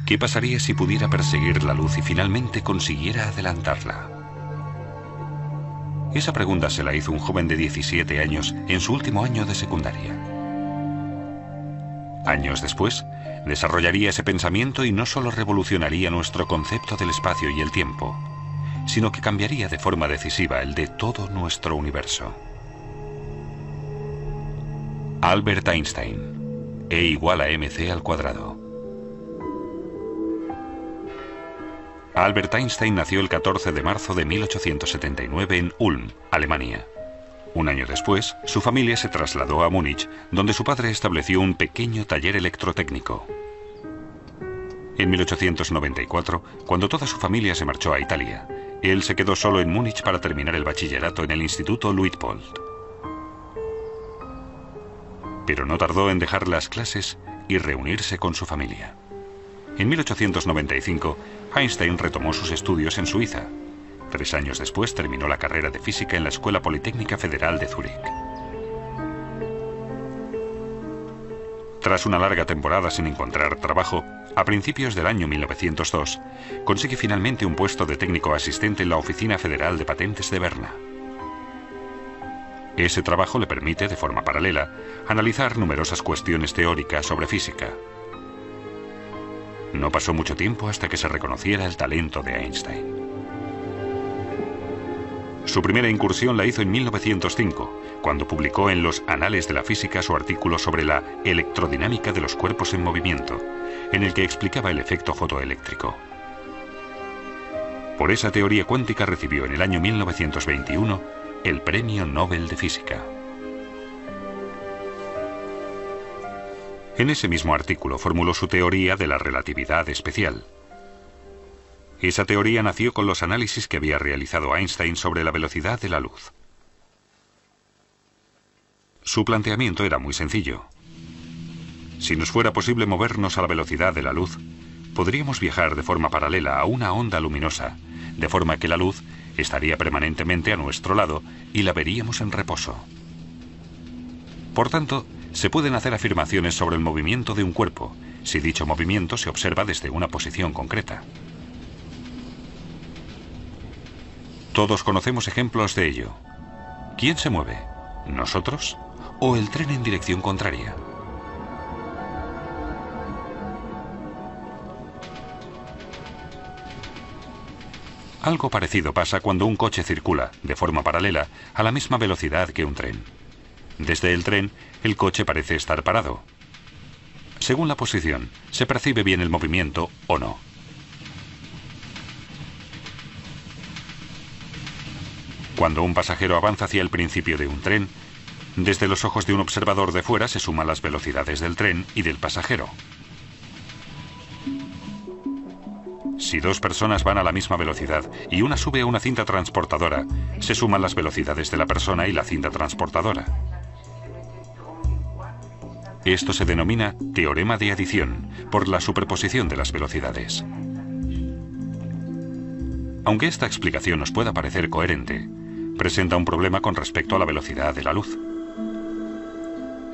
¿Qué pasaría si pudiera perseguir la luz y finalmente consiguiera adelantarla? Esa pregunta se la hizo un joven de 17 años en su último año de secundaria. Años después, desarrollaría ese pensamiento y no solo revolucionaría nuestro concepto del espacio y el tiempo, sino que cambiaría de forma decisiva el de todo nuestro universo. Albert Einstein. E igual a mc al cuadrado. Albert Einstein nació el 14 de marzo de 1879 en Ulm, Alemania. Un año después, su familia se trasladó a Múnich, donde su padre estableció un pequeño taller electrotécnico. En 1894, cuando toda su familia se marchó a Italia, él se quedó solo en Múnich para terminar el bachillerato en el Instituto Luitpold. Pero no tardó en dejar las clases y reunirse con su familia. En 1895, Einstein retomó sus estudios en Suiza. 3 años después terminó la carrera de física en la Escuela Politécnica Federal de Zúrich. Tras una larga temporada sin encontrar trabajo, a principios del año 1902, consigue finalmente un puesto de técnico asistente en la Oficina Federal de Patentes de Berna. Ese trabajo le permite, de forma paralela, analizar numerosas cuestiones teóricas sobre física. No pasó mucho tiempo hasta que se reconociera el talento de Einstein. Su primera incursión la hizo en 1905, cuando publicó en los Anales de la Física su artículo sobre la electrodinámica de los cuerpos en movimiento, en el que explicaba el efecto fotoeléctrico. Por esa teoría cuántica recibió en el año 1921 el Premio Nobel de Física. En ese mismo artículo formuló su teoría de la relatividad especial. Esa teoría nació con los análisis que había realizado Einstein sobre la velocidad de la luz. Su planteamiento era muy sencillo. Si nos fuera posible movernos a la velocidad de la luz, podríamos viajar de forma paralela a una onda luminosa, de forma que la luz estaría permanentemente a nuestro lado y la veríamos en reposo. Por tanto, se pueden hacer afirmaciones sobre el movimiento de un cuerpo, si dicho movimiento se observa desde una posición concreta. Todos conocemos ejemplos de ello. ¿Quién se mueve? ¿Nosotros? ¿O el tren en dirección contraria? Algo parecido pasa cuando un coche circula, de forma paralela, a la misma velocidad que un tren. Desde el tren, el coche parece estar parado. Según la posición, se percibe bien el movimiento o no. Cuando un pasajero avanza hacia el principio de un tren, desde los ojos de un observador de fuera se suman las velocidades del tren y del pasajero. Si 2 personas van a la misma velocidad y una sube a una cinta transportadora, se suman las velocidades de la persona y la cinta transportadora. Esto se denomina teorema de adición, por la superposición de las velocidades. Aunque esta explicación nos pueda parecer coherente, presenta un problema con respecto a la velocidad de la luz.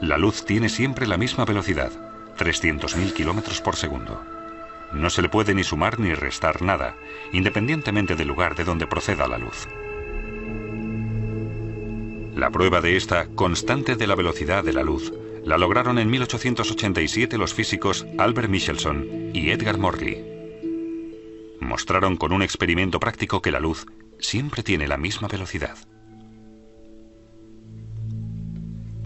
La luz tiene siempre la misma velocidad, 300.000 kilómetros por segundo. No se le puede ni sumar ni restar nada, independientemente del lugar de donde proceda la luz. La prueba de esta constante de la velocidad de la luz la lograron en 1887 los físicos Albert Michelson y Edgar Morley. Mostraron con un experimento práctico que la luz siempre tiene la misma velocidad.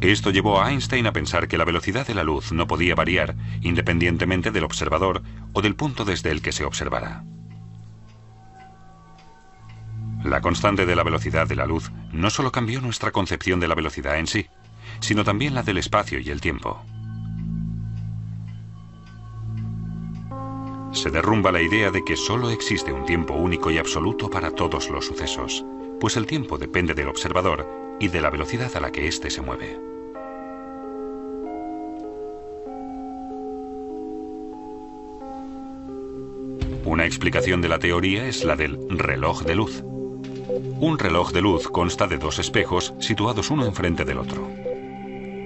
Esto llevó a Einstein a pensar que la velocidad de la luz no podía variar independientemente del observador o del punto desde el que se observara. La constante de la velocidad de la luz no solo cambió nuestra concepción de la velocidad en sí, sino también la del espacio y el tiempo. Se derrumba la idea de que solo existe un tiempo único y absoluto para todos los sucesos, pues el tiempo depende del observador y de la velocidad a la que éste se mueve. Una explicación de la teoría es la del reloj de luz. Un reloj de luz consta de 2 espejos situados uno enfrente del otro.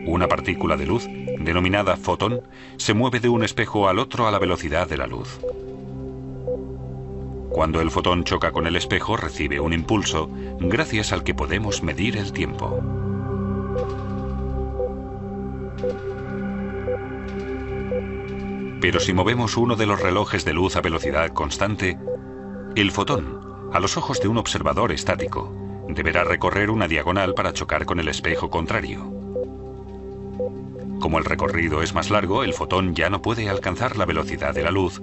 Una partícula de luz, denominada fotón, se mueve de un espejo al otro a la velocidad de la luz. Cuando el fotón choca con el espejo, recibe un impulso, gracias al que podemos medir el tiempo. Pero si movemos uno de los relojes de luz a velocidad constante, el fotón, a los ojos de un observador estático, deberá recorrer una diagonal para chocar con el espejo contrario. Como el recorrido es más largo, el fotón ya no puede alcanzar la velocidad de la luz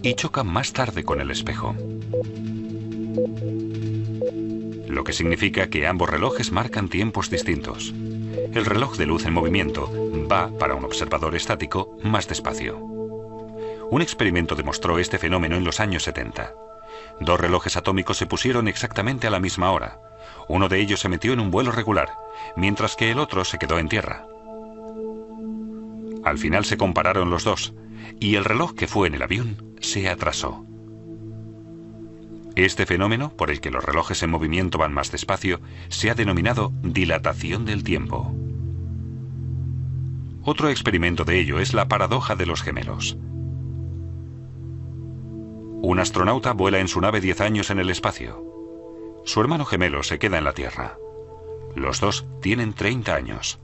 y choca más tarde con el espejo. Lo que significa que ambos relojes marcan tiempos distintos. El reloj de luz en movimiento va, para un observador estático, más despacio. Un experimento demostró este fenómeno en los años 70. Dos relojes atómicos se pusieron exactamente a la misma hora. Uno de ellos se metió en un vuelo regular, mientras que el otro se quedó en tierra. Al final se compararon los dos, y el reloj que fue en el avión se atrasó. Este fenómeno, por el que los relojes en movimiento van más despacio, se ha denominado dilatación del tiempo. Otro experimento de ello es la paradoja de los gemelos. Un astronauta vuela en su nave 10 años en el espacio. Su hermano gemelo se queda en la Tierra. Los dos tienen 30 años.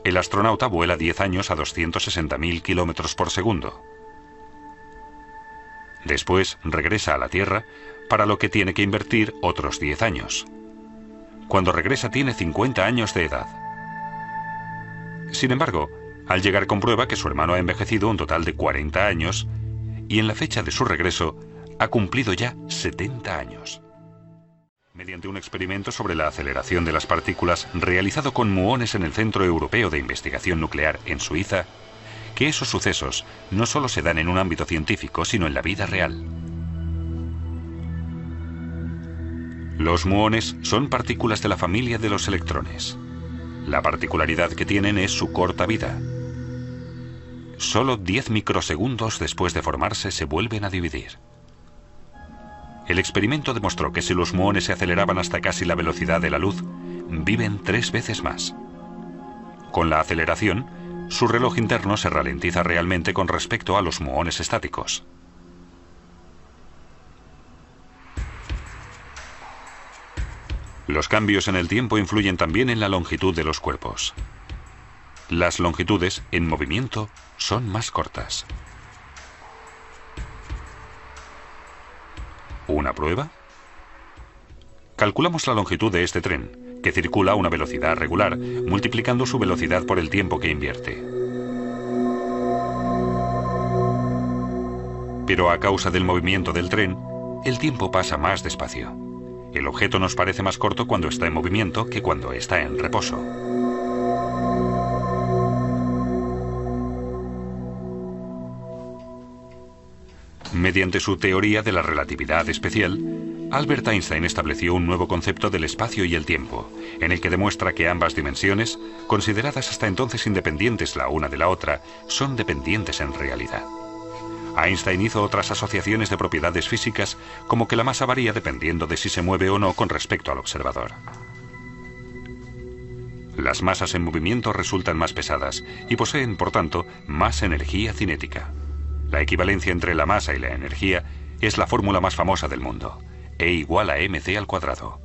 El astronauta vuela 10 años a 260.000 kilómetros por segundo. Después regresa a la Tierra, para lo que tiene que invertir otros 10 años. Cuando regresa tiene 50 años de edad. Sin embargo, al llegar comprueba que su hermano ha envejecido un total de 40 años y en la fecha de su regreso ha cumplido ya 70 años. Mediante un experimento sobre la aceleración de las partículas realizado con muones en el Centro Europeo de Investigación Nuclear en Suiza, que esos sucesos no solo se dan en un ámbito científico, sino en la vida real. Los muones son partículas de la familia de los electrones. La particularidad que tienen es su corta vida. Solo 10 microsegundos después de formarse se vuelven a dividir. El experimento demostró que si los muones se aceleraban hasta casi la velocidad de la luz, viven 3 veces más. Con la aceleración, su reloj interno se ralentiza realmente con respecto a los muones estáticos. Los cambios en el tiempo influyen también en la longitud de los cuerpos. Las longitudes, en movimiento, son más cortas. ¿Una prueba? Calculamos la longitud de este tren, que circula a una velocidad regular, multiplicando su velocidad por el tiempo que invierte. Pero a causa del movimiento del tren, el tiempo pasa más despacio. El objeto nos parece más corto cuando está en movimiento que cuando está en reposo. Mediante su teoría de la relatividad especial, Albert Einstein estableció un nuevo concepto del espacio y el tiempo, en el que demuestra que ambas dimensiones, consideradas hasta entonces independientes la una de la otra, son dependientes en realidad. Einstein hizo otras asociaciones de propiedades físicas, como que la masa varía dependiendo de si se mueve o no con respecto al observador. Las masas en movimiento resultan más pesadas y poseen, por tanto, más energía cinética. La equivalencia entre la masa y la energía es la fórmula más famosa del mundo, E igual a mc².